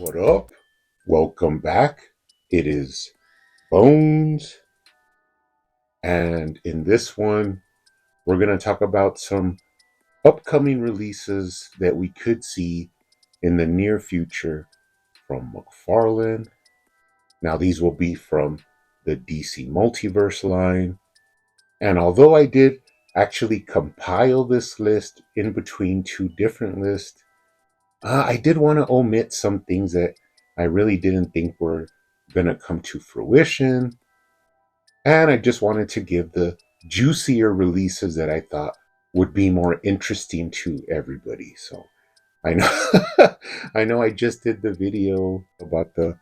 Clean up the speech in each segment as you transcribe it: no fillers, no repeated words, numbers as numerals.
What up? Welcome back. It is Bones, and in this one, we're going to talk about some upcoming releases that we could see in the near future from McFarlane. Now, these will be from the DC Multiverse line, and although I did actually compile this list in between two different lists, I did want to omit some things that I really didn't think were going to come to fruition. And I just wanted to give the juicier releases that I thought would be more interesting to everybody. So I know I know I just did the video about the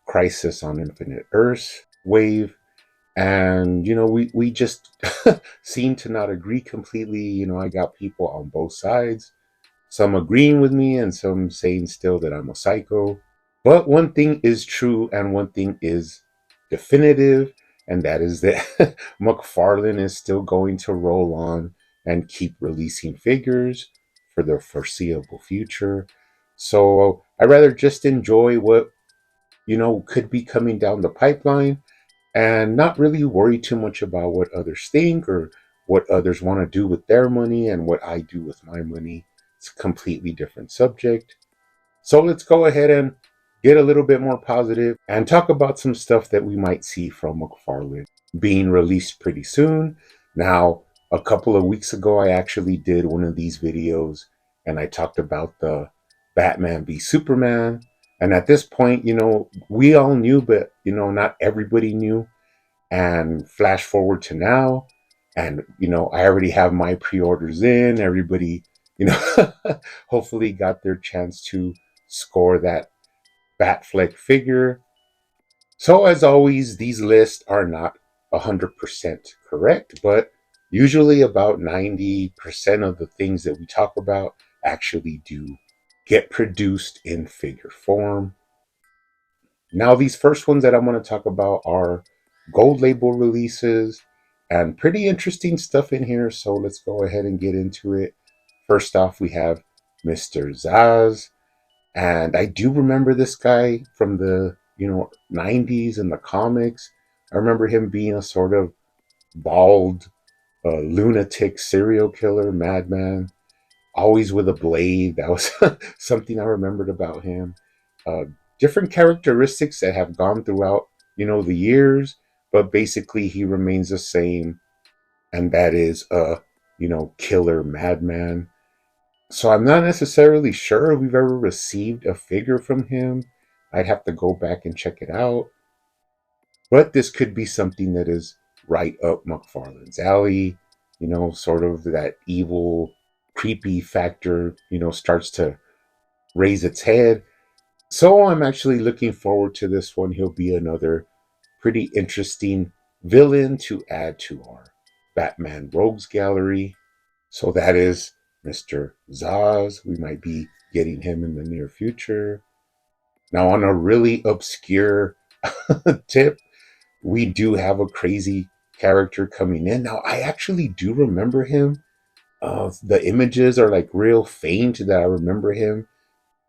Crisis on Infinite Earths wave. And we just seem to not agree completely. I got people on both sides, some agreeing with me and some saying still that I'm a psycho. But one thing is true and one thing is definitive, and that is that McFarlane is still going to roll on and keep releasing figures for the foreseeable future. So I rather just enjoy what could be coming down the pipeline and not really worry too much about what others think or what others want to do with their money and what I do with my money. It's a completely different subject. So let's go ahead and get a little bit more positive and talk about some stuff that we might see from McFarlane being released pretty soon. Now, a couple of weeks ago, I actually did one of these videos and I talked about the Batman v Superman. And at this point, we all knew, but, not everybody knew. And flash forward to now, and, I already have my pre-orders in. Everybody, hopefully got their chance to score that Batfleck figure. So as always, these lists are not 100% correct, but usually about 90% of the things that we talk about actually do get produced in figure form. Now, these first ones that I'm going to talk about are gold label releases and pretty interesting stuff in here. So let's go ahead and get into it. First off, we have Mr. Zaz. And I do remember this guy from the 90s in the comics. I remember him being a sort of bald, lunatic serial killer, madman, always with a blade. That was something I remembered about him. Uh, Different characteristics that have gone throughout, the years, but basically he remains the same, and that is a, killer madman. So I'm not necessarily sure if we've ever received a figure from him. I'd have to go back and check it out. But this could be something that is right up McFarlane's alley. Sort of that evil, creepy factor, starts to raise its head. So I'm actually looking forward to this one. He'll be another pretty interesting villain to add to our Batman Rogues Gallery. So that is Mr. Zaz. We might be getting him in the near future. Now, on a really obscure tip, we do have a crazy character coming in. Now, I actually do remember him. The images are like real faint that I remember him,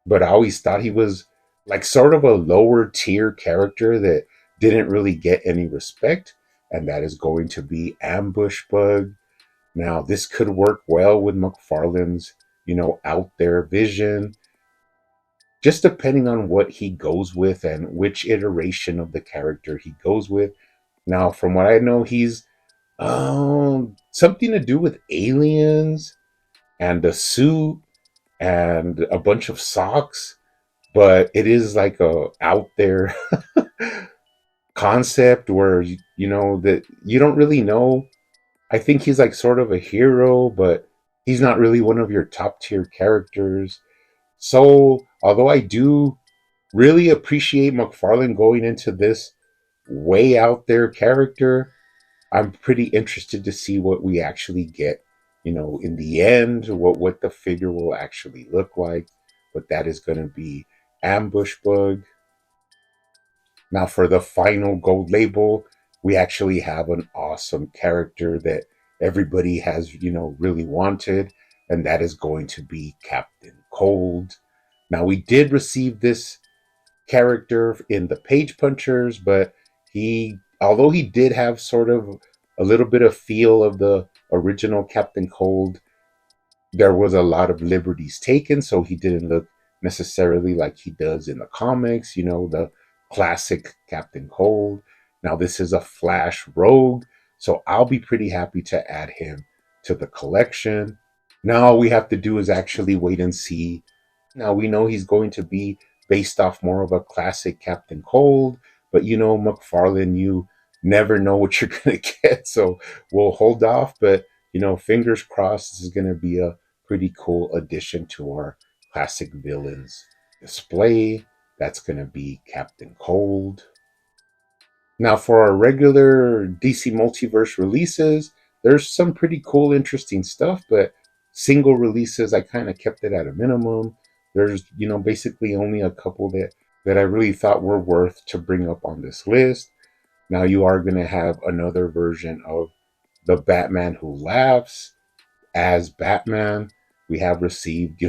but I always thought he was like sort of a lower tier character that didn't really get any respect, and that is going to be Ambush Bug. Now, this could work well with McFarlane's, out there vision, just depending on what he goes with and which iteration of the character he goes with. Now, from what I know, he's something to do with aliens and a suit and a bunch of socks, but it is like a out there concept where that you don't really know. I think he's like sort of a hero, but he's not really one of your top tier characters. So, although I do really appreciate McFarlane going into this way out there character, I'm pretty interested to see what we actually get, in the end, what the figure will actually look like. But that is going to be Ambush Bug. Now, for the final gold label, we actually have an awesome character that everybody has, really wanted, and that is going to be Captain Cold. Now, we did receive this character in the Page Punchers, but although he did have sort of a little bit of feel of the original Captain Cold, there was a lot of liberties taken, so he didn't look necessarily like he does in the comics, the classic Captain Cold. Now, this is a Flash Rogue, so I'll be pretty happy to add him to the collection. Now, all we have to do is actually wait and see. Now, we know he's going to be based off more of a classic Captain Cold, but McFarlane, you never know what you're going to get, so we'll hold off. But fingers crossed, this is going to be a pretty cool addition to our classic villains display. That's going to be Captain Cold. Now, for our regular DC Multiverse releases, there's some pretty cool, interesting stuff, but single releases, I kind of kept it at a minimum. There's, basically only a couple that I really thought were worth to bring up on this list. Now, you are going to have another version of the Batman Who Laughs as Batman. We have received,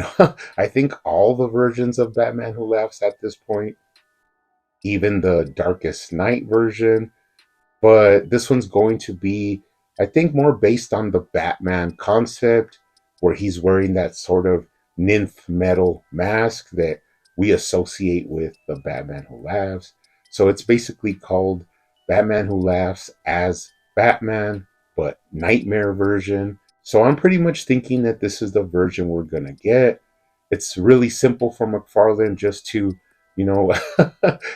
I think all the versions of Batman Who Laughs at this point, even the Darkest Night version. But this one's going to be, I think, more based on the Batman concept, where he's wearing that sort of nymph metal mask that we associate with the Batman Who Laughs. So it's basically called Batman Who Laughs as Batman, but nightmare version. So I'm pretty much thinking that this is the version we're going to get. It's really simple for McFarlane just to, you know,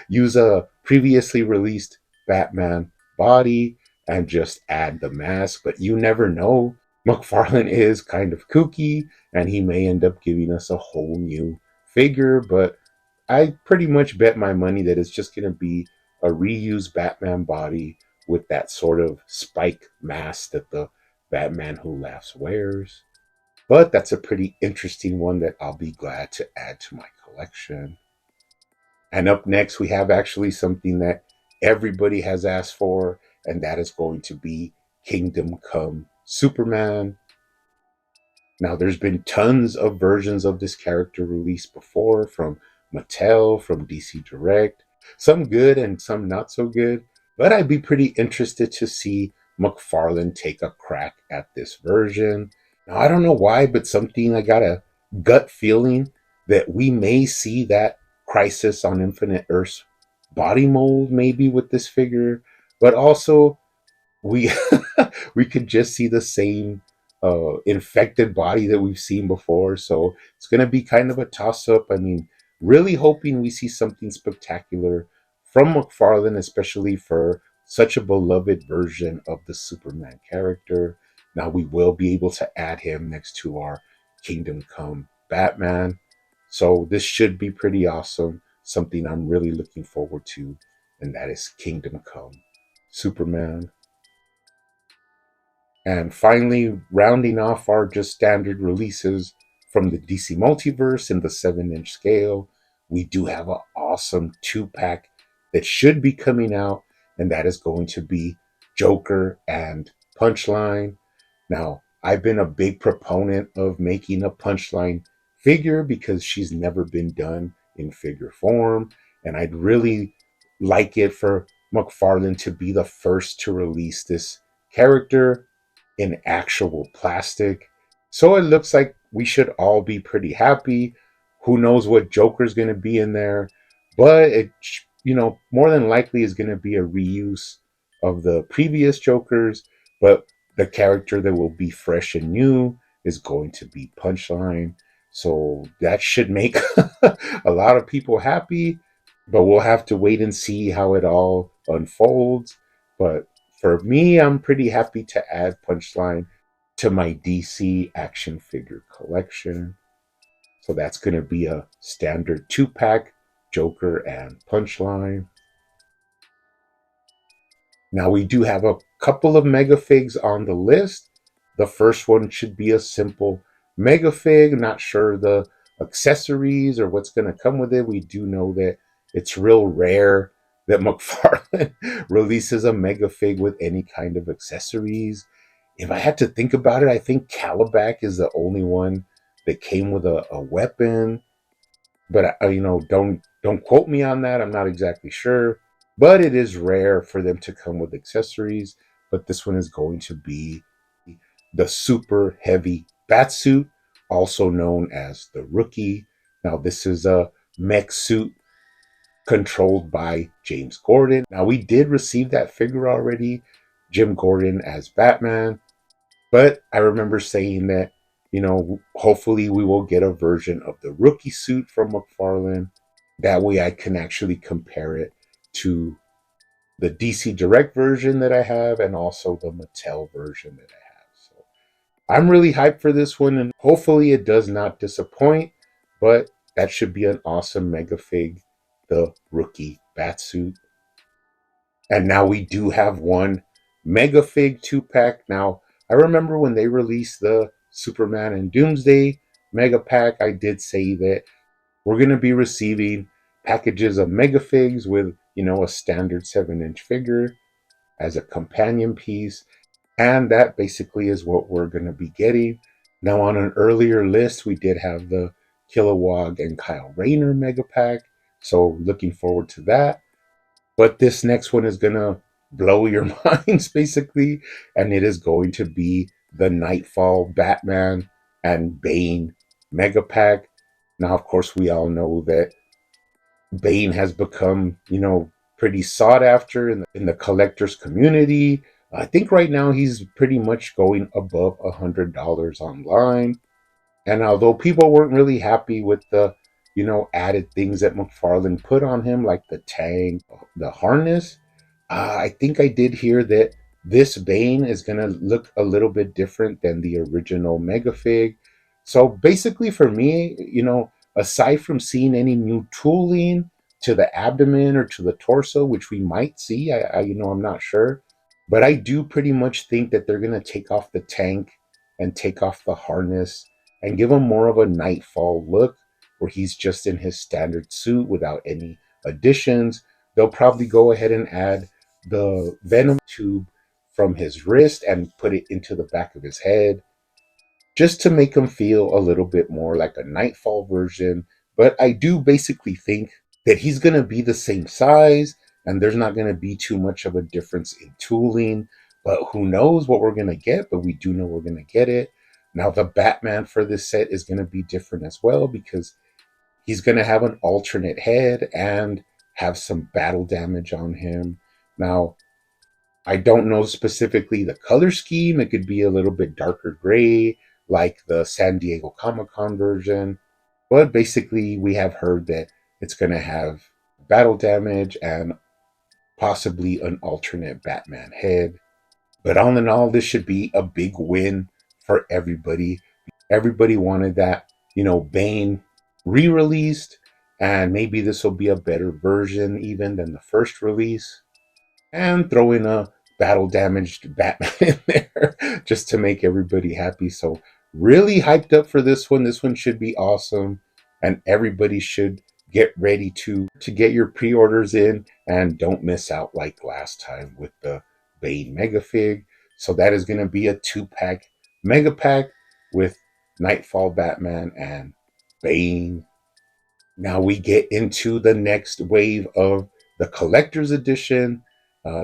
use a previously released Batman body and just add the mask. But you never know. McFarlane is kind of kooky and he may end up giving us a whole new figure. But I pretty much bet my money that it's just going to be a reused Batman body with that sort of spike mask that the Batman Who Laughs wears. But that's a pretty interesting one that I'll be glad to add to my collection. And up next, we have actually something that everybody has asked for, and that is going to be Kingdom Come Superman. Now, there's been tons of versions of this character released before from Mattel, from DC Direct, some good and some not so good. But I'd be pretty interested to see McFarlane take a crack at this version. Now, I don't know why, but I got a gut feeling that we may see that Crisis on Infinite Earths body mold maybe with this figure, but also we we could just see the same infected body that we've seen before. So it's going to be kind of a toss up. I mean, really hoping we see something spectacular from McFarlane, especially for such a beloved version of the Superman character. Now we will be able to add him next to our Kingdom Come Batman. So this should be pretty awesome. Something I'm really looking forward to, and that is Kingdom Come Superman. And finally, rounding off our just standard releases from the DC Multiverse in the 7-inch scale, we do have an awesome 2-pack that should be coming out, and that is going to be Joker and Punchline. Now, I've been a big proponent of making a Punchline figure because she's never been done in figure form, and I'd really like it for McFarlane to be the first to release this character in actual plastic. So it looks like we should all be pretty happy. Who knows what Joker's going to be in there, but more than likely is going to be a reuse of the previous Jokers, but the character that will be fresh and new is going to be Punchline. So that should make a lot of people happy, but we'll have to wait and see how it all unfolds. But for me, I'm pretty happy to add Punchline to my DC action figure collection. So that's going to be a standard 2-pack Joker and Punchline. Now we do have a couple of mega figs on the list. The first one should be a simple mega fig. Not sure the accessories or what's going to come with it. We do know that it's real rare that McFarlane releases a mega fig with any kind of accessories. If I had to think about it, I think Calabac is the only one that came with a weapon. but don't quote me on that. I'm not exactly sure, but it is rare for them to come with accessories. But this one is going to be the super heavy bat suit, also known as the Rookie. Now, this is a mech suit controlled by James Gordon. Now, we did receive that figure already, Jim Gordon as Batman, but I remember saying that, hopefully we will get a version of the Rookie suit from McFarlane. That way I can actually compare it to the DC Direct version that I have and also the Mattel version that I have. So I'm really hyped for this one, and hopefully it does not disappoint, but that should be an awesome mega fig, the Rookie Batsuit. And now we do have one mega fig 2-pack. Now, I remember when they released the Superman and Doomsday mega pack, I did say that we're going to be receiving packages of mega figs with, a standard 7-inch figure as a companion piece. And that basically is what we're going to be getting. Now, on an earlier list, we did have the Kilowog and Kyle Rayner mega pack. So, looking forward to that. But this next one is going to blow your minds, basically. And it is going to be the Nightfall Batman and Bane mega pack. Now, of course, we all know that Bane has become, pretty sought after in the collector's community. I think right now he's pretty much going above $100 online. And although people weren't really happy with the, added things that McFarlane put on him, like the tank, the harness, I think I did hear that this Bane is going to look a little bit different than the original Megafig. So basically, for me, aside from seeing any new tooling to the abdomen or to the torso, which we might see, I'm not sure, but I do pretty much think that they're going to take off the tank and take off the harness and give him more of a Nightfall look where he's just in his standard suit without any additions. They'll probably go ahead and add the venom tube from his wrist and put it into the back of his head just to make him feel a little bit more like a Nightfall version. But I do basically think that he's going to be the same size and there's not going to be too much of a difference in tooling. But who knows what we're going to get, but we do know we're going to get it. Now, the Batman for this set is going to be different as well because he's going to have an alternate head and have some battle damage on him. Now, I don't know specifically the color scheme. It could be a little bit darker gray, like the San Diego Comic Con version. But basically, we have heard that it's going to have battle damage and possibly an alternate Batman head. But all in all, this should be a big win for everybody. Everybody wanted that, Bane re released, and maybe this will be a better version even than the first release. And throw in a battle damaged Batman in there just to make everybody happy. So, really hyped up for this one. This one should be awesome, and everybody should get ready to get your pre-orders in and don't miss out like last time with the Bane Mega Fig. So that is going to be a 2-pack Mega Pack with Nightfall Batman and Bane. Now we get into the next wave of the collector's edition.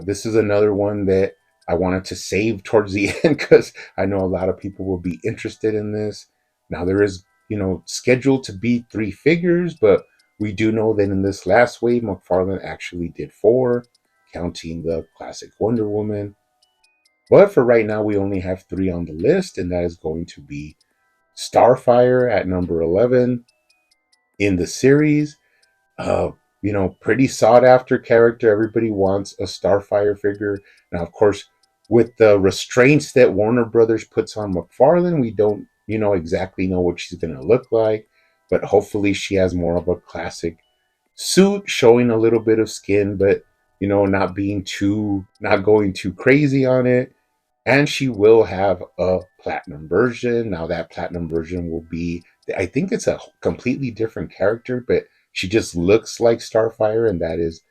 This is another one that I wanted to save towards the end because I know a lot of people will be interested in this. Now there is, scheduled to be 3 figures, but we do know that in this last wave, McFarlane actually did 4, counting the classic Wonder Woman. But for right now, we only have 3 on the list, and that is going to be Starfire at number 11 in the series. uh, Pretty sought after character. Everybody wants a Starfire figure. Now, of course, with the restraints that Warner Brothers puts on McFarlane, we don't, exactly know what she's going to look like. But hopefully, she has more of a classic suit, showing a little bit of skin, but not going too crazy on it. And she will have a platinum version. Now, that platinum version will be, I think it's a completely different character, but she just looks like Starfire, and that is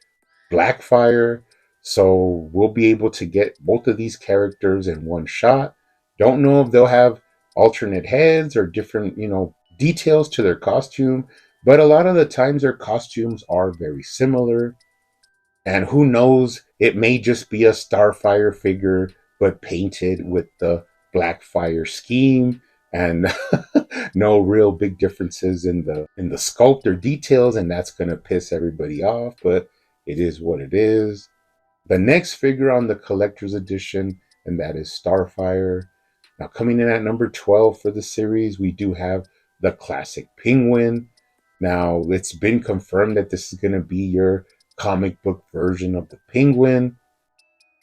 Blackfire. So we'll be able to get both of these characters in one shot. Don't know if they'll have alternate heads or different, details to their costume, But a lot of the times their costumes are very similar. And who knows, it may just be a Starfire figure, but painted with the Blackfire scheme, and no real big differences in the sculpt or details, and that's gonna piss everybody off, but it is what it is. The next figure on the collector's edition, and that is Starfire. Now, coming in at number 12 for the series, we do have the classic Penguin. Now, it's been confirmed that this is going to be your comic book version of the Penguin.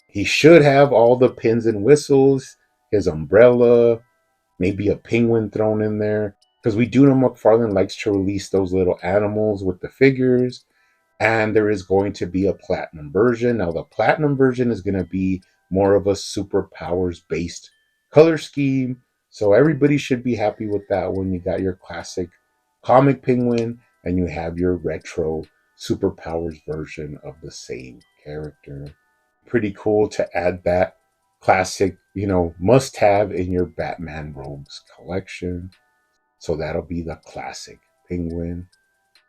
He should have all the pins and whistles, his umbrella, maybe a penguin thrown in there. Because we do know McFarlane likes to release those little animals with the figures, and there is going to be a platinum version. Now, the platinum version is going to be more of a superpowers based color scheme. So everybody should be happy with that one. You got your classic comic penguin and you have your retro superpowers version of the same character. Pretty cool to add that classic, must have in your Batman Rogues collection. So that'll be the classic penguin.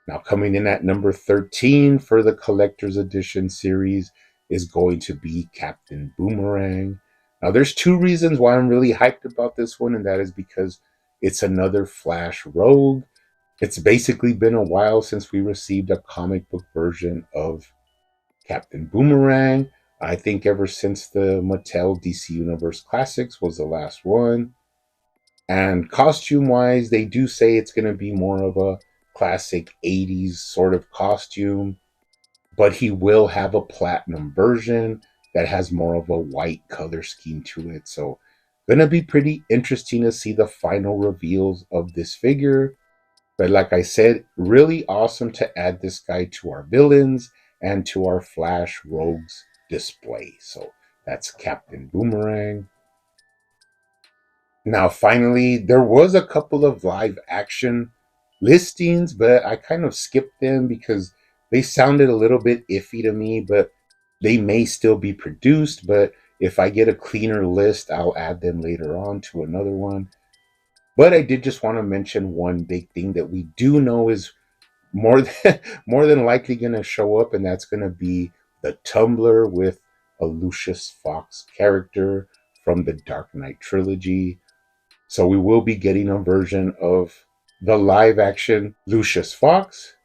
Now, coming in at number 13 for the collector's edition series is going to be Captain Boomerang. Now, there's two reasons why I'm really hyped about this one, and that is because it's another Flash Rogue. It's basically been a while since we received a comic book version of Captain Boomerang. I think ever since the Mattel DC Universe Classics was the last one. And costume wise, they do say it's going to be more of a classic 80s sort of costume, but he will have a platinum version that has more of a white color scheme to it. So, going to be pretty interesting to see the final reveals of this figure. But like I said, really awesome to add this guy to our villains and to our Flash Rogues display. So, that's Captain Boomerang. Now, finally, there was a couple of live action listings, but I kind of skipped them because they sounded a little bit iffy to me, but they may still be produced. But if I get a cleaner list, I'll add them later on to another one. But I did just want to mention one big thing that we do know is more than more than likely going to show up, and that's going to be the Tumbler with a Lucius Fox character from the Dark Knight trilogy. So we will be getting a version of the live action Lucius Fox,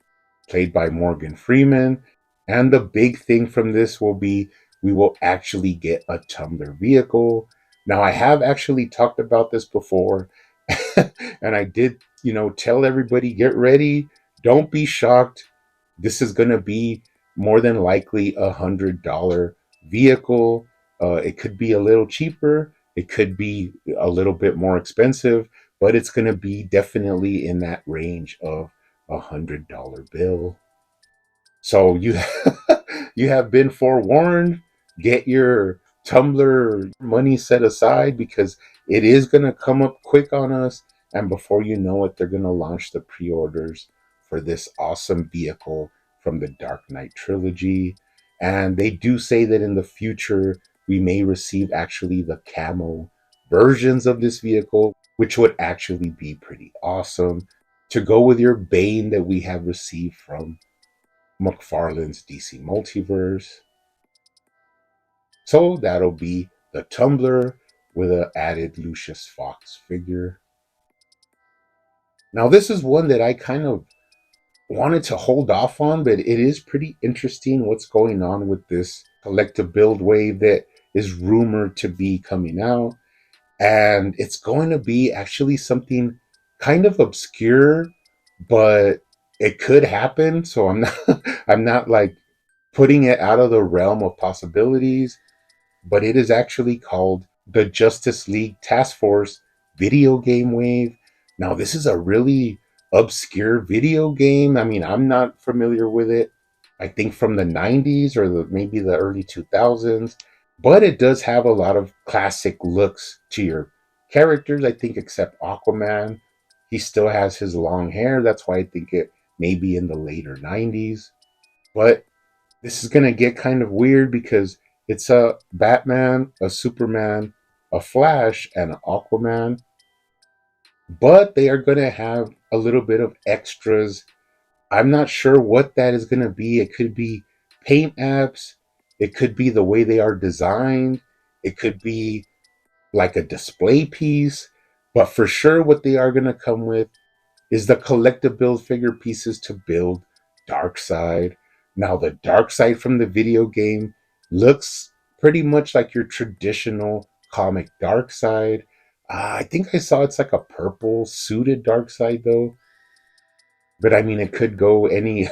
played by Morgan Freeman. And the big thing from this will be we will actually get a Tumbler vehicle. Now, I have actually talked about this before, and I did, tell everybody get ready. Don't be shocked. This is going to be more than likely $100 vehicle. It could be a little cheaper. It could be a little bit more expensive, but it's going to be definitely in that range of $100 bill. So you you have been forewarned. Get your Tumblr money set aside because it is going to come up quick on us. And before you know it, they're going to launch the pre orders for this awesome vehicle from the Dark Knight trilogy. And they do say that in the future, we may receive actually the camo versions of this vehicle, which would actually be pretty awesome to go with your Bane that we have received from McFarlane's DC Multiverse. So that'll be the Tumbler with an added Lucius Fox figure. Now, this is one that I kind of wanted to hold off on, but it is pretty interesting what's going on with this collective build wave that is rumored to be coming out. And it's going to be actually something kind of obscure, but it could happen. So I'm not I'm not like putting it out of the realm of possibilities, but it is actually called the Justice League Task Force video game wave. Now, this is a really obscure video game. I mean, I'm not familiar with it. I think from the 90s or maybe the early 2000s, but it does have a lot of classic looks to your characters. I think, except Aquaman, he still has his long hair. That's why I think it may be in the later 90s. But this is going to get kind of weird because it's a Batman, a Superman, a Flash, and an Aquaman. But they are going to have a little bit of extras I'm not sure what that is going to be. It could be paint apps, it could be the way they are designed, it could be like a display piece, but for sure, what they are going to come with is the collective build figure pieces to build Darkseid. Now, the Darkseid from the video game looks pretty much like your traditional comic Darkseid. I think I saw it's like a purple suited Darkseid though, but I mean it could go any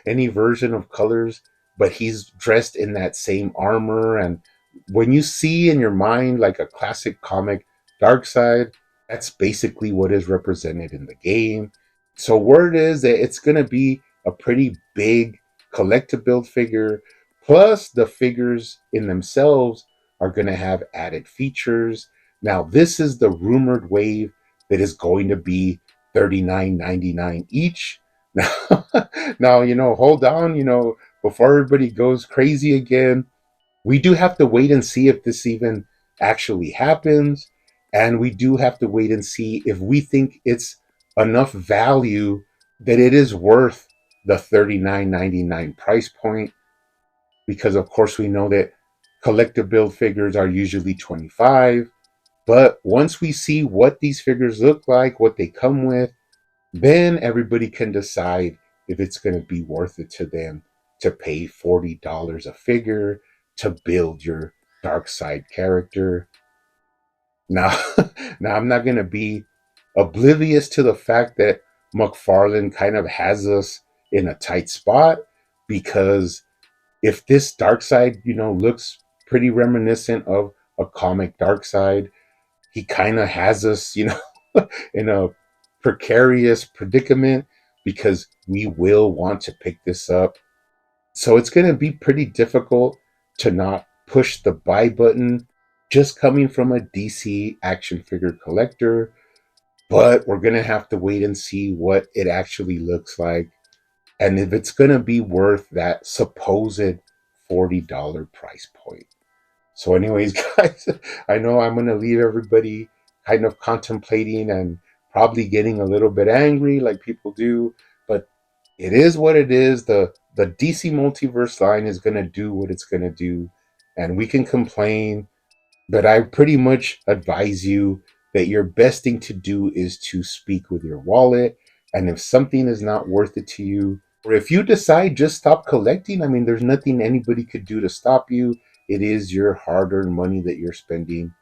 any version of colors. But he's dressed in that same armor, and when you see in your mind like a classic comic Darkseid, that's basically what is represented in the game. So word is that it's going to be a pretty big collective build figure, plus the figures in themselves are going to have added features. Now this is the rumored wave that is going to be $39.99 each. Now, now, hold on, before everybody goes crazy again, we do have to wait and see if this even actually happens. And we do have to wait and see if we think it's enough value that it is worth the $39.99 price point. Because, of course, we know that collective build figures are usually $25. But once we see what these figures look like, what they come with, then everybody can decide if it's going to be worth it to them to pay $40 a figure to build your Darkseid character. Now, now I'm not going to be oblivious to the fact that McFarlane kind of has us in a tight spot, because if this Darkseid, looks pretty reminiscent of a comic Darkseid, he kind of has us, in a precarious predicament, because we will want to pick this up. So it's going to be pretty difficult to not push the buy button just coming from a DC action figure collector. But we're going to have to wait and see what it actually looks like, and if it's going to be worth that supposed $40 price point. So, anyways, guys, I know I'm going to leave everybody kind of contemplating and probably getting a little bit angry like people do, but it is what it is. The DC Multiverse line is going to do what it's going to do, and we can complain, but I pretty much advise you that your best thing to do is to speak with your wallet. And if something is not worth it to you, or if you decide just stop collecting, I mean, there's nothing anybody could do to stop you. It is your hard earned money that you're spending.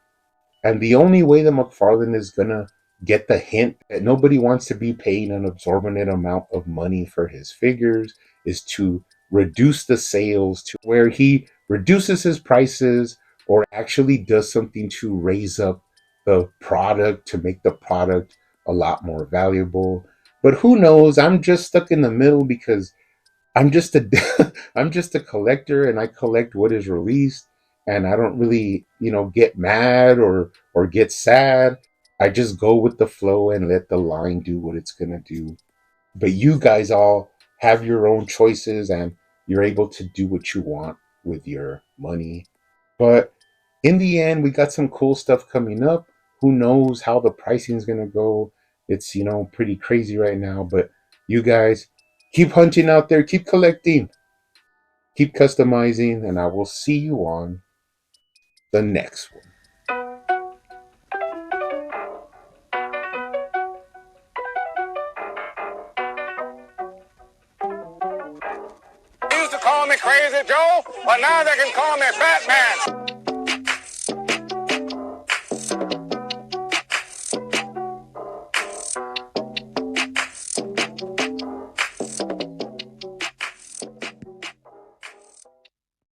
And the only way that McFarlane is going to get the hint that nobody wants to be paying an exorbitant amount of money for his figures is to reduce the sales to where he reduces his prices or actually does something to raise up the product to make the product a lot more valuable. But who knows? I'm just stuck in the middle because I'm just a I'm just a collector, and I collect what is released, and I don't really, get mad or get sad. I just go with the flow and let the line do what it's going to do. But you guys all have your own choices, and you're able to do what you want with your money. But in the end, we got some cool stuff coming up. Who knows how the pricing is going to go? It's, pretty crazy right now, but you guys keep hunting out there, keep collecting, keep customizing, and I will see you on the next one. They used to call me Crazy Joe, but now they can call me Batman.